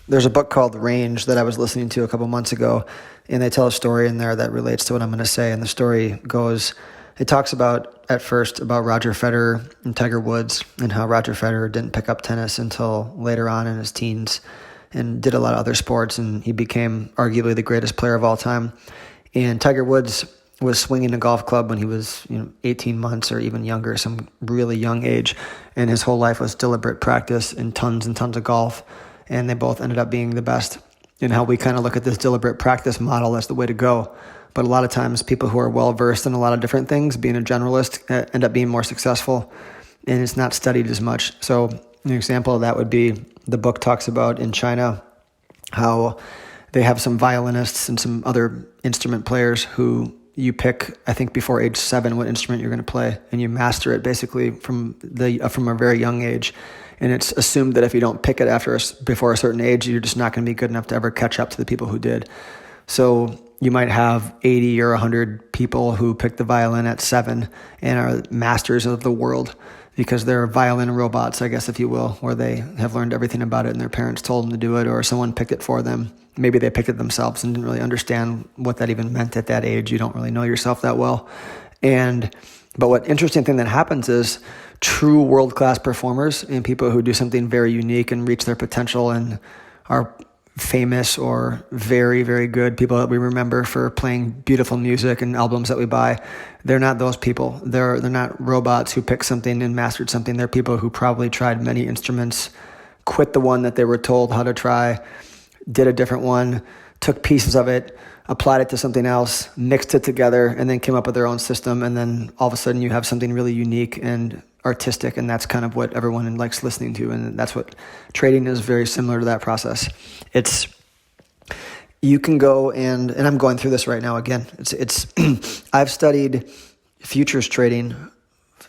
there's a book called Range that I was listening to a couple months ago, and they tell a story in there that relates to what I'm going to say. And the story goes, it talks about, at first, about Roger Federer and Tiger Woods, and how Roger Federer didn't pick up tennis until later on in his teens and did a lot of other sports, and he became arguably the greatest player of all time. And Tiger Woods was swinging a golf club when he was 18 months or even younger, some really young age, and his whole life was deliberate practice and tons of golf, and they both ended up being the best. And how we kind of look at this deliberate practice model as the way to go. But a lot of times people who are well-versed in a lot of different things, being a generalist, end up being more successful, and it's not studied as much. So an example of that would be the book talks about in China how they have some violinists and some other instrument players who you pick, I think, before age 7 what instrument you're going to play, and you master it basically from a very young age. And it's assumed that if you don't pick it before a certain age, you're just not going to be good enough to ever catch up to the people who did. So you might have 80 or 100 people who pick the violin at 7 and are masters of the world because they're violin robots, I guess, if you will, where they have learned everything about it and their parents told them to do it, or someone picked it for them. Maybe they picked it themselves and didn't really understand what that even meant at that age. You don't really know yourself that well. But what interesting thing that happens is true world-class performers and people who do something very unique and reach their potential and are famous or very, very good, people that we remember for playing beautiful music and albums that we buy, they're not those people. They're not robots who picked something and mastered something. They're people who probably tried many instruments, quit the one that they were told how to try, did a different one, took pieces of it, applied it to something else, mixed it together, and then came up with their own system. And then all of a sudden you have something really unique and artistic, and that's kind of what everyone likes listening to. And that's what trading is, very similar to that process. You can go and I'm going through this right now again. I've studied futures trading,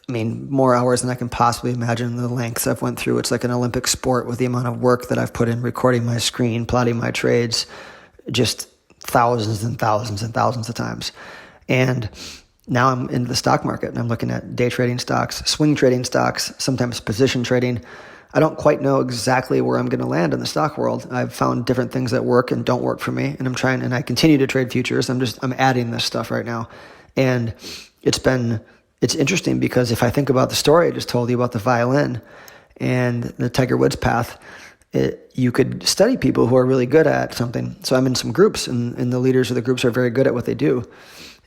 more hours than I can possibly imagine, the lengths I've went through. It's like an Olympic sport with the amount of work that I've put in, recording my screen, plotting my trades, just thousands and thousands and thousands of times. And now I'm into the stock market and I'm looking at day trading stocks, swing trading stocks, sometimes position trading. I don't quite know exactly where I'm going to land in the stock world. I've found different things that work and don't work for me, and I continue to trade futures. I'm adding this stuff right now. And it's interesting because if I think about the story I just told you about the violin and the Tiger Woods path, you could study people who are really good at something. So I'm in some groups, and the leaders of the groups are very good at what they do.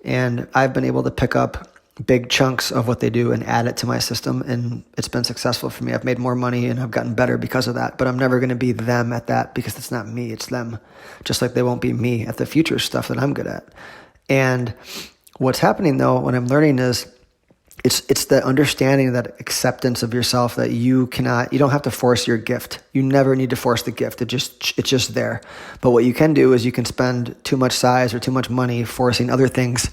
And I've been able to pick up big chunks of what they do and add it to my system, and it's been successful for me. I've made more money and I've gotten better because of that, but I'm never going to be them at that because it's not me, it's them. Just like they won't be me at the future stuff that I'm good at. And what's happening though, when I'm learning is it's the understanding, that acceptance of yourself, that you don't have to force your gift. You never need to force the gift. It's just there. But what you can do is you can spend too much size or too much money forcing other things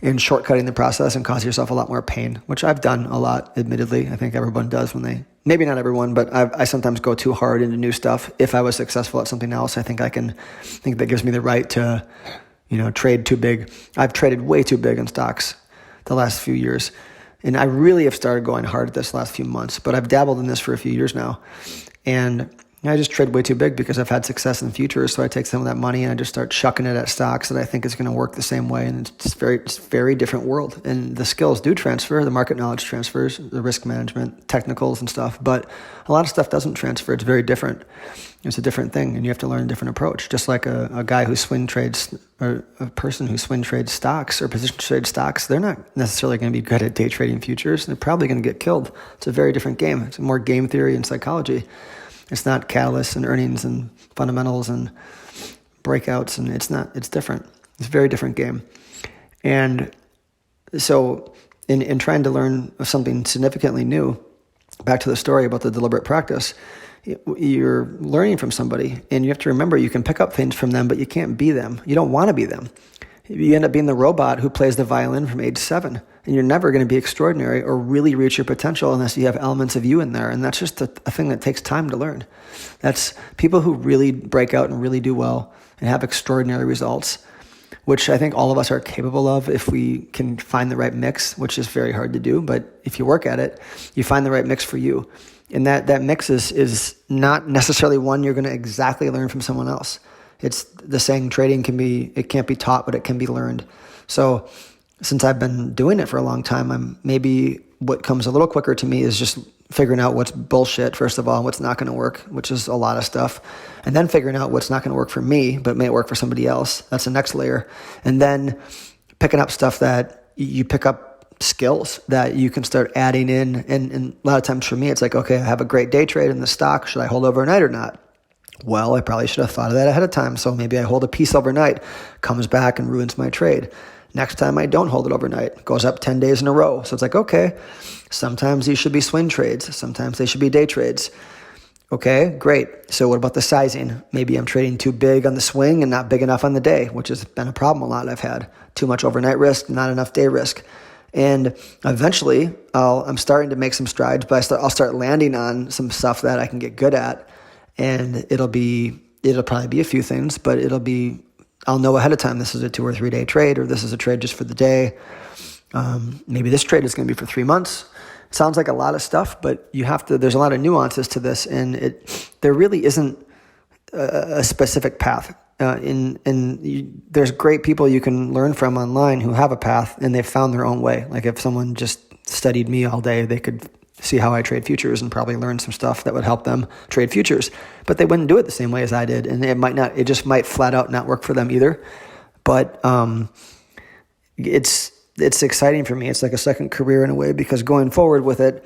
and shortcutting the process and cause yourself a lot more pain, which I've done a lot, admittedly. I think everyone does maybe not everyone, but I sometimes go too hard into new stuff. If I was successful at something else, I think that gives me the right to, trade too big. I've traded way too big in stocks the last few years. And I really have started going hard at this last few months, but I've dabbled in this for a few years now. And I just trade way too big because I've had success in the futures. So I take some of that money and I just start chucking it at stocks that I think is going to work the same way. And it's very different world. And the skills do transfer. The market knowledge transfers, the risk management, technicals and stuff. But a lot of stuff doesn't transfer. It's very different. It's a different thing. And you have to learn a different approach. Just like a guy who swing trades, or a person who swing trades stocks or position trades stocks, they're not necessarily going to be good at day trading futures. They're probably going to get killed. It's a very different game. It's more game theory and psychology. It's not catalysts and earnings and fundamentals and breakouts, and it's different. It's a very different game. And so in trying to learn something significantly new, back to the story about the deliberate practice, you're learning from somebody, and you have to remember you can pick up things from them, but you can't be them. You don't want to be them. You end up being the robot who plays the violin from age 7, and you're never going to be extraordinary or really reach your potential unless you have elements of you in there. And that's just a thing that takes time to learn. That's people who really break out and really do well and have extraordinary results, which I think all of us are capable of if we can find the right mix, which is very hard to do. But if you work at it, you find the right mix for you. And that mix is not necessarily one you're going to exactly learn from someone else. It's the saying, trading it can't be taught, but it can be learned. So since I've been doing it for a long time, maybe what comes a little quicker to me is just figuring out what's bullshit, first of all, and what's not going to work, which is a lot of stuff. And then figuring out what's not going to work for me, but may work for somebody else. That's the next layer. And then picking up stuff that you pick up skills that you can start adding in. And a lot of times for me, it's like, okay, I have a great day trade in the stock. Should I hold overnight or not? Well, I probably should have thought of that ahead of time. So maybe I hold a piece overnight, comes back and ruins my trade. Next time I don't hold it overnight, goes up 10 days in a row. So it's like, okay, sometimes these should be swing trades. Sometimes they should be day trades. Okay, great. So what about the sizing? Maybe I'm trading too big on the swing and not big enough on the day, which has been a problem a lot I've had. Too much overnight risk, not enough day risk. And eventually, I'm starting to make some strides, but I'll start landing on some stuff that I can get good at. And it'll probably be a few things, but I'll know ahead of time this is a 2 or 3 day trade, or this is a trade just for the day. Maybe this trade is going to be for 3 months. It sounds like a lot of stuff, but there's a lot of nuances to this, and there really isn't a specific path. There's great people you can learn from online who have a path and they've found their own way. Like if someone just studied me all day, they could see how I trade futures and probably learn some stuff that would help them trade futures, but they wouldn't do it the same way as I did. And it just might flat out not work for them either. But, it's exciting for me. It's like a second career in a way, because going forward with it,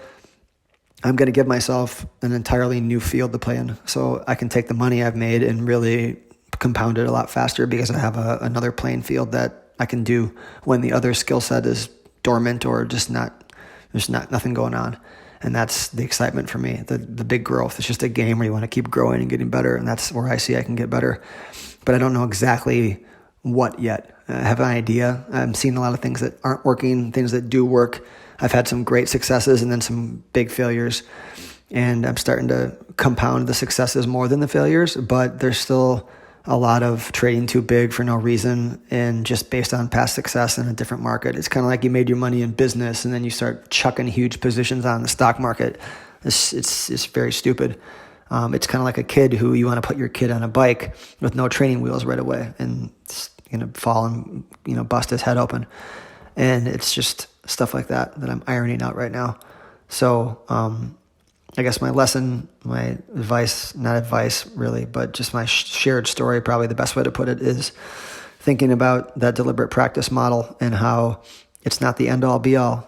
I'm going to give myself an entirely new field to play in. So I can take the money I've made and really compound it a lot faster, because I have another playing field that I can do when the other skill set is dormant or there's nothing going on. And that's the excitement for me, the big growth. It's just a game where you want to keep growing and getting better. And that's where I see I can get better. But I don't know exactly what yet. I have an idea. I'm seeing a lot of things that aren't working, things that do work. I've had some great successes and then some big failures. And I'm starting to compound the successes more than the failures, but there's still a lot of trading too big for no reason and just based on past success in a different market. It's kind of like you made your money in business and then you start chucking huge positions on the stock market. It's very stupid. It's kind of like a kid who you want to put your kid on a bike with no training wheels right away, and it's going to fall and bust his head open. And it's just stuff like that I'm ironing out right now. So I guess my lesson, my advice, not advice really, but just my shared story, probably the best way to put it, is thinking about that deliberate practice model and how it's not the end all be all.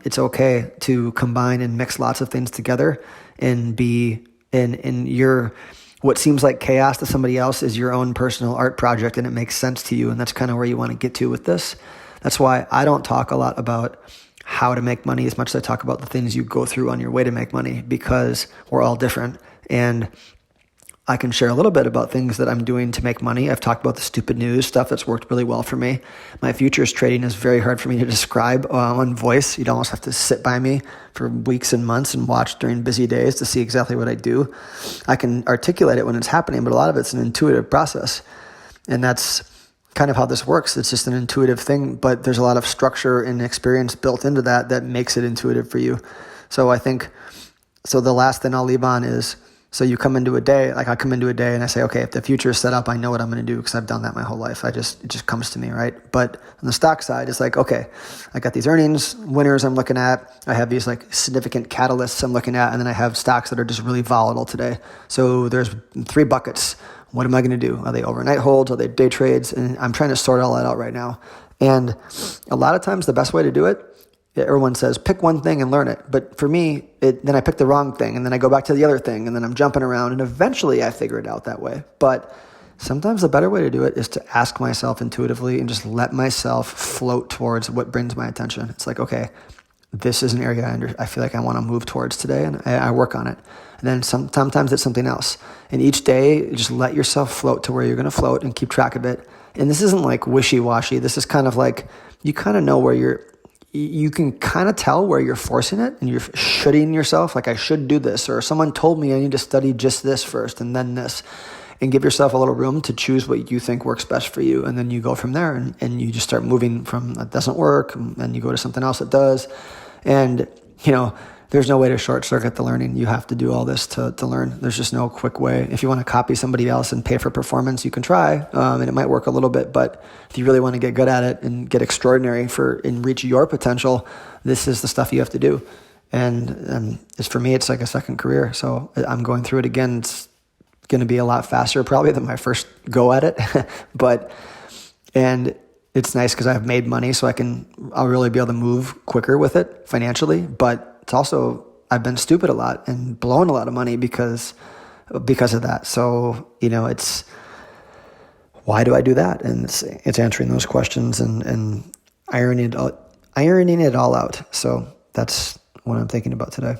It's okay to combine and mix lots of things together and be in your, what seems like chaos to somebody else is your own personal art project, and it makes sense to you. And that's kind of where you want to get to with this. That's why I don't talk a lot about how to make money as much as I talk about the things you go through on your way to make money, because we're all different. And I can share a little bit about things that I'm doing to make money. I've talked about the stupid news stuff that's worked really well for me. My futures trading is very hard for me to describe on voice. You'd almost have to sit by me for weeks and months and watch during busy days to see exactly what I do. I can articulate it when it's happening, but a lot of it's an intuitive process. And that's kind of how this works. It's just an intuitive thing, but there's a lot of structure and experience built into that makes it intuitive for you. So I think, the last thing I'll leave on is, so you come into a day, like I come into a day and I say, okay, if the future is set up, I know what I'm going to do because I've done that my whole life. It just comes to me, right? But on the stock side, it's like, okay, I got these earnings, winners I'm looking at. I have these like significant catalysts I'm looking at, and then I have stocks that are just really volatile today. So there's 3 buckets. What am I going to do? Are they overnight holds? Are they day trades? And I'm trying to sort all that out right now. And a lot of times the best way to do it, everyone says, pick one thing and learn it. But for me, then I pick the wrong thing, and then I go back to the other thing, and then I'm jumping around, and eventually I figure it out that way. But sometimes the better way to do it is to ask myself intuitively and just let myself float towards what brings my attention. It's like, okay, this is an area I feel like I want to move towards today, and I work on it. And then sometimes it's something else. And each day, just let yourself float to where you're going to float and keep track of it. And this isn't like wishy-washy. This is kind of like, you kind of know where you can kind of tell where you're forcing it and you're shoulding yourself, like I should do this, or someone told me I need to study just this first and then this, and give yourself a little room to choose what you think works best for you. And then you go from there and you just start moving from that doesn't work, and you go to something else that does. And, there's no way to short circuit the learning. You have to do all this to learn. There's just no quick way. If you want to copy somebody else and pay for performance, you can try, and it might work a little bit. But if you really want to get good at it and get extraordinary and reach your potential, this is the stuff you have to do. And for me, it's like a second career. So I'm going through it again. It's going to be a lot faster probably than my first go at it. And it's nice because I've made money, so I'll really be able to move quicker with it financially. But it's also, I've been stupid a lot and blown a lot of money because of that. So, it's, why do I do that? And it's answering those questions and ironing it all out. So that's what I'm thinking about today.